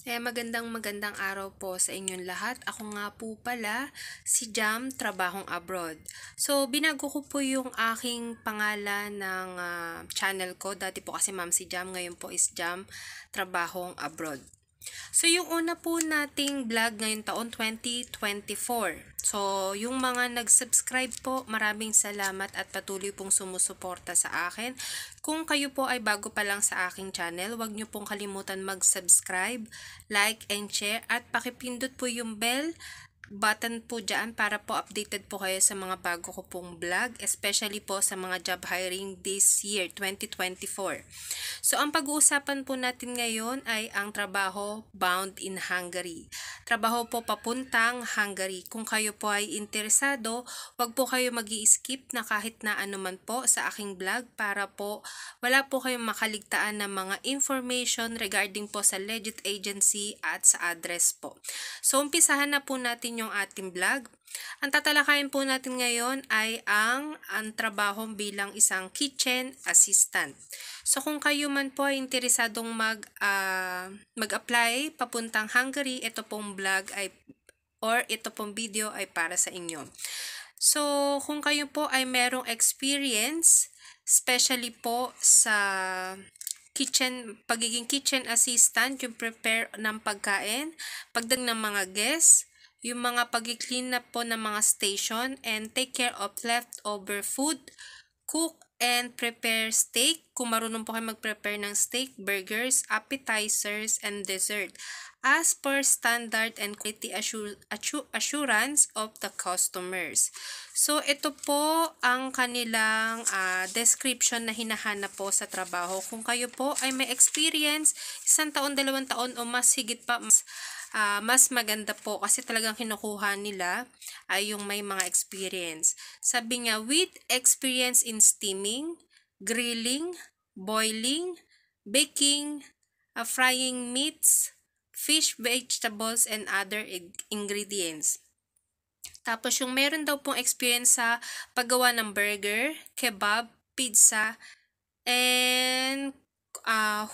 Magandang araw po sa inyong lahat. Ako nga po pala si Jam, Trabahong Abroad. So, binago ko po yung aking pangalan ng channel ko. Dati po kasi Ma'am si Jam, ngayon po is Jam, Trabahong Abroad. So, yung una po nating vlog ngayong taon 2024. So, yung mga nag-subscribe po, maraming salamat at patuloy pong sumusuporta sa akin. Kung kayo po ay bago pa lang sa aking channel, huwag nyo pong kalimutan mag-subscribe, like, and share, at pakipindot po yung bell button po dyan para po updated po kayo sa mga bago ko pong vlog, especially po sa mga job hiring this year, 2024. So, ang pag-uusapan po natin ngayon ay ang trabaho bound in Hungary. Trabaho po papuntang Hungary. Kung kayo po ay interesado, wag po kayo mag-i-skip na kahit na anuman po sa aking vlog para po wala po kayong makaligtaan ng mga information regarding po sa legit agency at sa address po. So, umpisahan na po natin yung ating vlog. Ang tatalakayin po natin ngayon ay ang trabaho bilang isang kitchen assistant. So, kung kayo man po ay interesadong mag-apply papuntang Hungary, ito pong vlog ay or ito pong video ay para sa inyo. So, kung kayo po ay merong experience, especially po sa pagiging kitchen assistant, yung prepare ng pagkain, pagdag ng mga guests, yung mga pag-clean up po ng mga station, and take care of leftover food, cook and prepare steak, kung marunong po kayo mag-prepare ng steak, burgers, appetizers, and dessert, as per standard and quality assurance of the customers. So, ito po ang kanilang description na hinahanap po sa trabaho. Kung kayo po ay may experience, 1 taon, 2 taon, o mas higit pa, mas maganda po kasi talagang kinukuha nila ay yung may mga experience. Sabi niya, with experience in steaming, grilling, boiling, baking, frying meats, fish, vegetables, and other ingredients. Tapos yung meron daw pong experience sa paggawa ng burger, kebab, pizza, and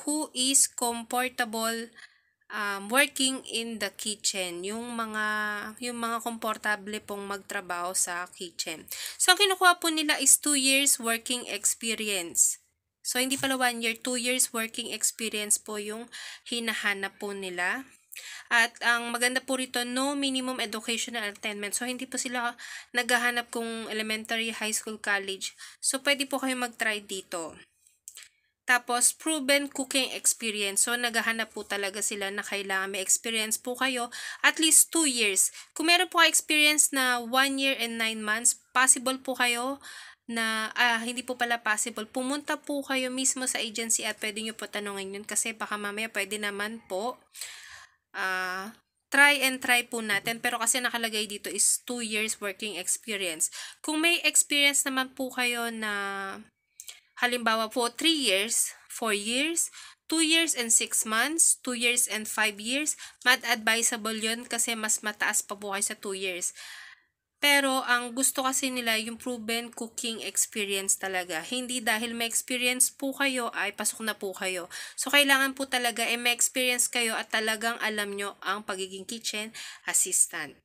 who is comfortable working in the kitchen, yung mga komportable pong magtrabaho sa kitchen. So, ang kinukuha po nila is 2 years working experience. So, hindi pala 1 year, 2 years working experience po yung hinahanap po nila. At ang maganda po rito, no minimum educational attainment. So, hindi po sila naghahanap kung elementary, high school, college. So, pwede po kayo mag-try dito. Tapos, proven cooking experience. So, naghahanap po talaga sila na kailangan may experience po kayo at least 2 years. Kung meron po experience na 1 year and 9 months, possible po kayo na, hindi po pala possible. Pumunta po kayo mismo sa agency at pwede nyo po tanungin yun kasi baka mamaya pwede naman po try po natin. Pero kasi nakalagay dito is 2 years working experience. Kung may experience naman po kayo na halimbawa po 3 years, 4 years, 2 years and 6 months, 2 years and 5 years, advisable yun kasi mas mataas pa po kayo sa 2 years. Pero ang gusto kasi nila yung proven cooking experience talaga. Hindi dahil may experience po kayo ay pasok na po kayo. So kailangan po talaga may experience kayo at talagang alam nyo ang pagiging kitchen assistant.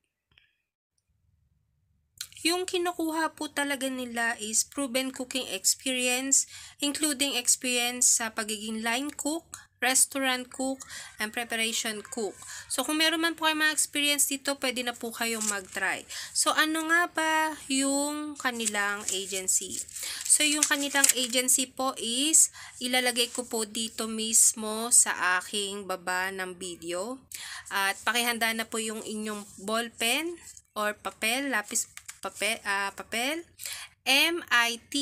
Yung kinukuha po talaga nila is proven cooking experience, including experience sa pagiging line cook, restaurant cook, and preparation cook. So, kung meron man po kayo mga experience dito, pwede na po kayong mag-try. So, ano nga ba yung kanilang agency? So, yung kanilang agency po is, ilalagay ko po dito mismo sa aking baba ng video. At pakihanda na po yung inyong ballpen or papel, lapis papel, MIT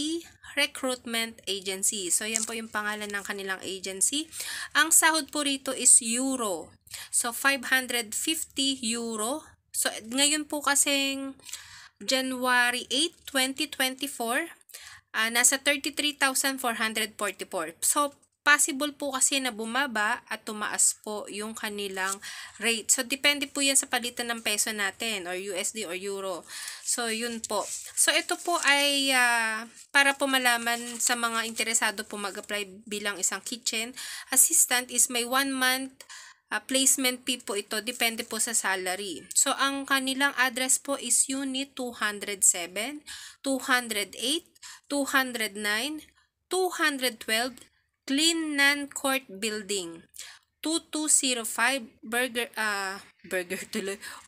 Recruitment Agency. So, yan po yung pangalan ng kanilang agency. Ang sahod po rito is euro. So, 550 euro. So, ngayon po kasing January 8, 2024, nasa 33,444. So, possible po kasi na bumaba at tumaas po yung kanilang rate. So, depende po yan sa palitan ng peso natin or USD or Euro. So, yun po. So, ito po ay para po malaman sa mga interesado po mag-apply bilang isang kitchen assistant is may 1 month placement fee po ito, depende po sa salary. So, ang kanilang address po is Unit 207, 208, 209, 212, Clean Court Building, 2205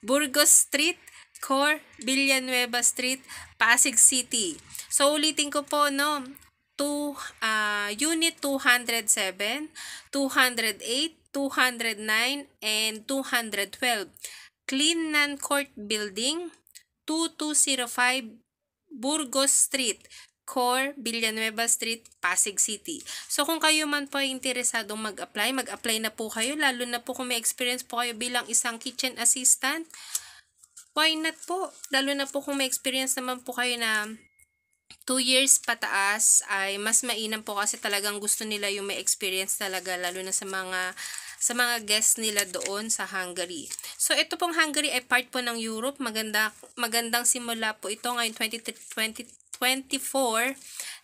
Burgos Street, Cor, Villanueva Street, Pasig City. So, ulitin ko po, no? Unit 207, 208, 209, and 212. Clean Court Building, 2205 Burgos Street, Cor, Villanueva Street, Pasig City. So, kung kayo man po ay interesadong mag-apply na po kayo, lalo na po kung may experience po kayo bilang isang kitchen assistant. Why not po? Lalo na po kung may experience naman po kayo na 2 years pataas, ay mas mainam po kasi talagang gusto nila yung may experience talaga, lalo na sa mga guests nila doon sa Hungary. So, ito pong Hungary ay part po ng Europe. Magandang simula po ito ngayong 2024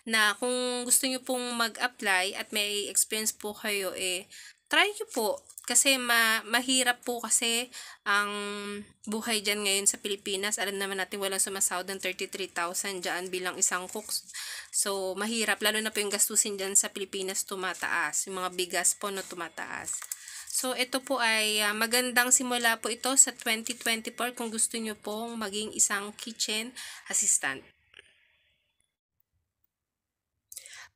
na kung gusto nyo pong mag-apply at may experience po kayo, try nyo po. Kasi mahirap po kasi ang buhay dyan ngayon sa Pilipinas. Alam naman natin walang sumasahod ng 33,000 dyan bilang isang cook. So, mahirap. Lalo na po yung gastusin dyan sa Pilipinas tumataas. Yung mga bigas po no tumataas. So, ito po ay magandang simula po ito sa 2024 kung gusto nyo pong maging isang kitchen assistant.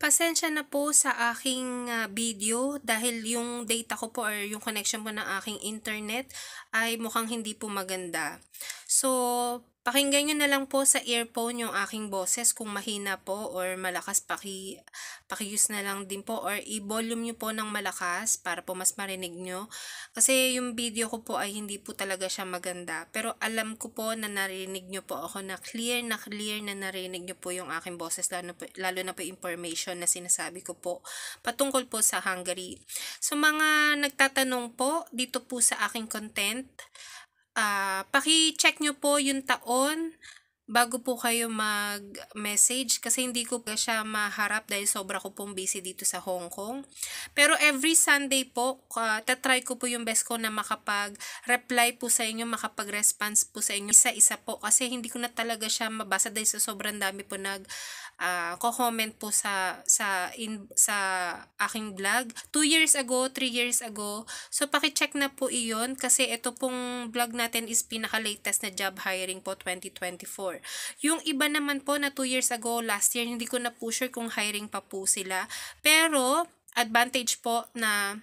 Pasensya na po sa aking video dahil yung data ko po or yung connection po ng aking internet ay mukhang hindi po maganda. So, pakinggan nyo na lang po sa earphone yung aking boses kung mahina po or malakas, paki-use na lang din po or i-volume nyo po ng malakas para po mas marinig nyo. Kasi yung video ko po ay hindi po talaga siya maganda. Pero alam ko po na narinig nyo po ako na clear na narinig nyo po yung aking boses, lalo na po information na sinasabi ko po patungkol po sa Hungary. So, mga nagtatanong po dito po sa aking content, paki-check nyo po yung taon bago po kayo mag-message kasi hindi ko pa siya maharap dahil sobra ko pong busy dito sa Hong Kong. Pero every Sunday po, tatry ko po yung best ko na makapag-reply po sa inyo, makapag-response po sa inyo isa-isa po kasi hindi ko na talaga siya mabasa dahil sa sobrang dami po ko-comment po sa aking vlog 2 years ago, 3 years ago. So, paki-check na po iyon kasi ito pong vlog natin is pinaka-latest na job hiring po 2024. Yung iba naman po na 2 years ago, last year, hindi ko na po sure kung hiring pa po sila. Pero, advantage po na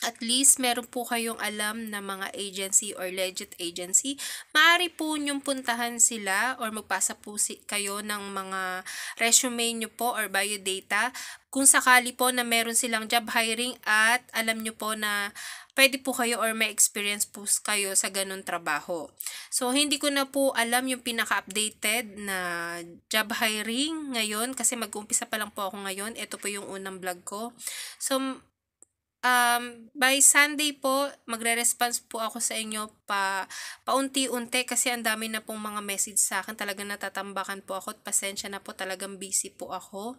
at least meron po kayong alam na mga agency or legit agency. Maaari po nyong puntahan sila or magpasa po kayo ng mga resume nyo po or biodata kung sakali po na meron silang job hiring at alam nyo po na pwede po kayo or may experience po kayo sa ganun trabaho. So, hindi ko na po alam yung pinaka-updated na job hiring ngayon kasi mag-umpisa pa lang po ako ngayon. Ito po yung unang vlog ko. So, by Sunday po, magre-response po ako sa inyo paunti-unti kasi ang dami na pong mga message sa akin. Talagang natatambakan po ako at pasensya na po, talagang busy po ako.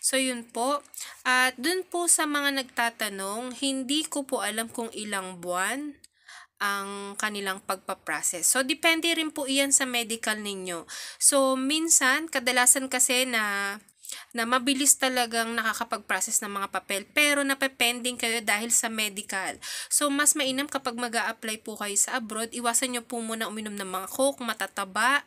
So, yun po. At dun po sa mga nagtatanong, hindi ko po alam kung ilang buwan ang kanilang pagpaprocess. So, depende rin po iyan sa medical ninyo. So, minsan, kadalasan kasi na mabilis talagang nakakapag-process ng mga papel pero napepending kayo dahil sa medical. So, mas mainam kapag mag-a-apply po kayo sa abroad, iwasan nyo po muna uminom ng mga coke, matataba,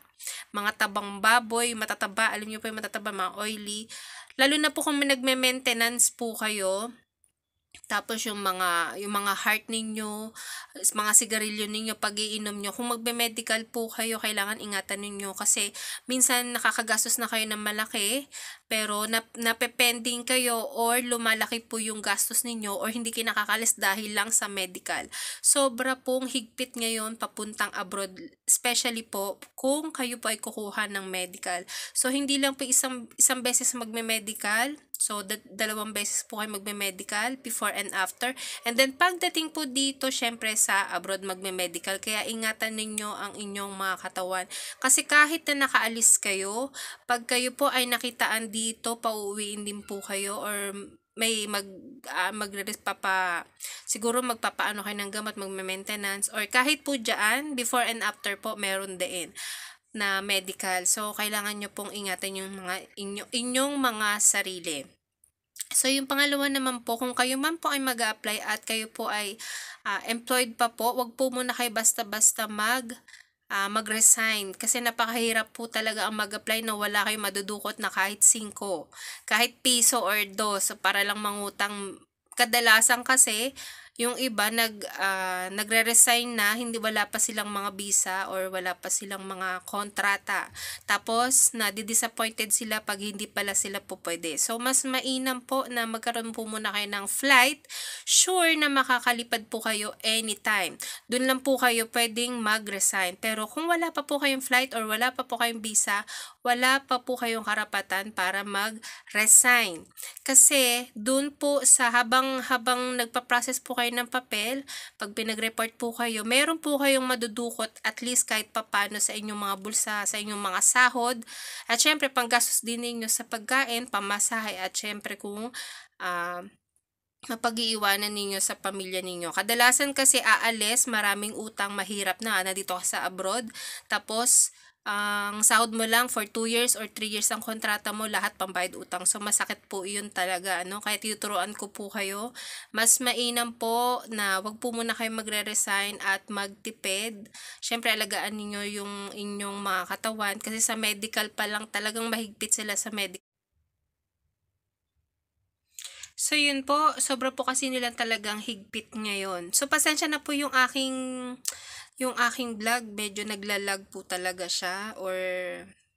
mga tabang baboy, matataba, alam nyo po yung matataba, mga oily. Lalo na po kung nagme-maintenance po kayo, tapos yung mga heart ninyo, mga sigarilyo ninyo, pag-iinom nyo, kung magbe-medical po kayo, kailangan ingatan ninyo kasi minsan nakakagastos na kayo ng malaki, pero napepending kayo or lumalaki po yung gastos ninyo or hindi kayo nakakalis dahil lang sa medical. Sobra pong higpit ngayon papuntang abroad, especially po kung kayo po ay kukuha ng medical. So, hindi lang po isang beses magme-medical. So, 2 beses po kayo magme-medical, before and after. And then, pagdating po dito, syempre sa abroad magme-medical. Kaya ingatan ninyo ang inyong mga katawan. Kasi kahit na nakaalis kayo, pag kayo po ay nakitaan dito, pauwiin din po kayo or may siguro magpapaano kayo ng gamot, magme-maintenance, or kahit po dyan, before and after po, meron din na medical. So, kailangan nyo pong ingatan yung inyong mga sarili. So, yung pangalawa naman po, kung kayo man po ay mag-a-apply at kayo po ay employed pa po, wag po muna kayo basta-basta mag-resign. Kasi napakahirap po talaga ang mag-apply na wala kayong madudukot na kahit 5, kahit piso or 2 para lang mangutang. Kadalasan kasi, yung iba nagre-resign na, wala pa silang mga visa or wala pa silang mga kontrata. Tapos, disappointed sila pag hindi pala sila po pwede. So, mas mainam po na magkaroon po muna kayo ng flight. Sure na makakalipad po kayo anytime. Doon lang po kayo pwedeng mag-resign. Pero kung wala pa po kayong flight or wala pa po kayong visa, wala pa po kayong karapatan para mag-resign. Kasi, doon po sa habang nagpa-process po kayo ng papel, pag pinag-report po kayo, meron po kayong madudukot at least kahit papano sa inyong mga bulsa, sa inyong mga sahod, at syempre panggastos din ninyo sa pagkain, pamasahe, at syempre kung mapag-iiwanan ninyo sa pamilya ninyo. Kadalasan kasi aalis, maraming utang, mahirap na dito ka sa abroad, tapos ang sahod mo lang for 2 years or 3 years ang kontrata mo, lahat pambayad utang. So, masakit po yun talaga, Kaya tinuturuan ko po kayo, mas mainam po na wag po muna kayo magre-resign at magtipid. Siyempre, alagaan ninyo yung inyong mga katawan kasi sa medical pa lang talagang mahigpit sila sa medical. So, yun po, sobra po kasi nila talagang higpit ngayon. So, pasensya na po yung aking vlog, medyo naglalag po talaga siya, or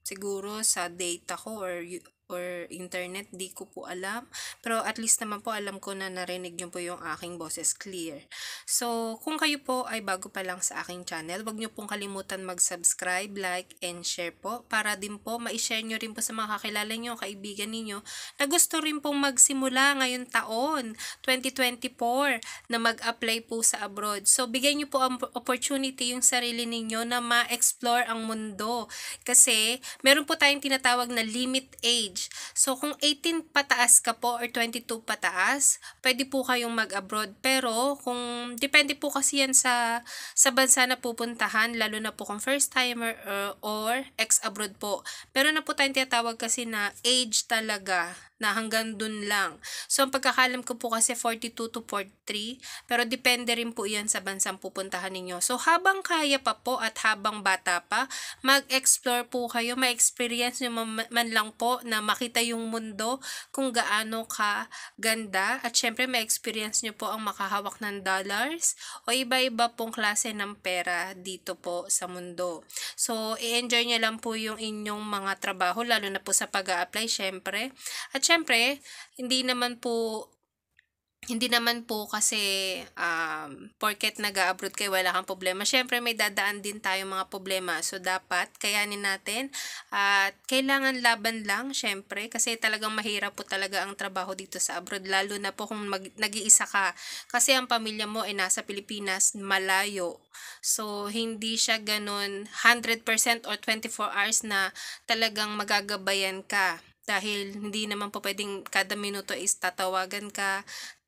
siguro sa data ko or internet, di ko po alam. Pero at least naman po alam ko na narinig nyo po yung aking boses clear. So, kung kayo po ay bago pa lang sa aking channel, wag nyo pong kalimutan mag-subscribe, like, and share po, para din po ma-share nyo rin po sa mga kakilala nyo, kaibigan ninyo, na gusto rin pong magsimula ngayon taon, 2024, na mag-apply po sa abroad. So, bigyan nyo po ang opportunity yung sarili ninyo na ma-explore ang mundo. Kasi, meron po tayong tinatawag na limit age. So, kung 18 pataas ka po or 22 pataas, pwede po kayong mag-abroad. Pero, kung depende po kasi yan sa bansa na pupuntahan, lalo na po kung first timer or ex-abroad po. Pero na po tayong tinatawag kasi na age talaga, na hanggang dun lang. So, ang pagkakalam ko po kasi 42 to 43, pero depende rin po yan sa bansang pupuntahan ninyo. So, habang kaya pa po at habang bata pa, mag-explore po kayo, ma-experience nyo man lang po na makita yung mundo kung gaano ka ganda, at syempre ma-experience nyo po ang makahawak ng dollars o iba-iba pong klase ng pera dito po sa mundo. So, i-enjoy nyo lang po yung inyong mga trabaho, lalo na po sa pag-a-apply, syempre. At syempre, hindi naman po kasi porket nag-a-abroad kayo wala kang problema. Syempre may dadaan din tayong mga problema. So dapat kayanin natin at kailangan laban lang syempre, kasi talagang mahirap po talaga ang trabaho dito sa abroad, lalo na po kung nag-iisa ka. Kasi ang pamilya mo ay nasa Pilipinas, malayo. So hindi siya ganun 100% or 24 hours na talagang magagabayan ka. Dahil hindi naman po pwedeng kada minuto is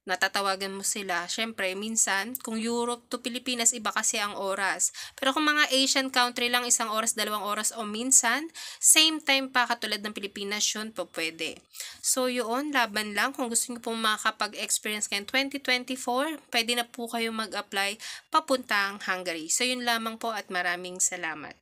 natatawagan mo sila. Syempre, minsan, kung Europe to Pilipinas, iba kasi ang oras. Pero kung mga Asian country lang, 1 oras, 2 oras, o minsan, same time pa katulad ng Pilipinas, yun po pwede. So, yun, laban lang. Kung gusto nyo pong makakapag-experience kayo 2024, pwede na po kayo mag-apply papuntang Hungary. So, yun lamang po at maraming salamat.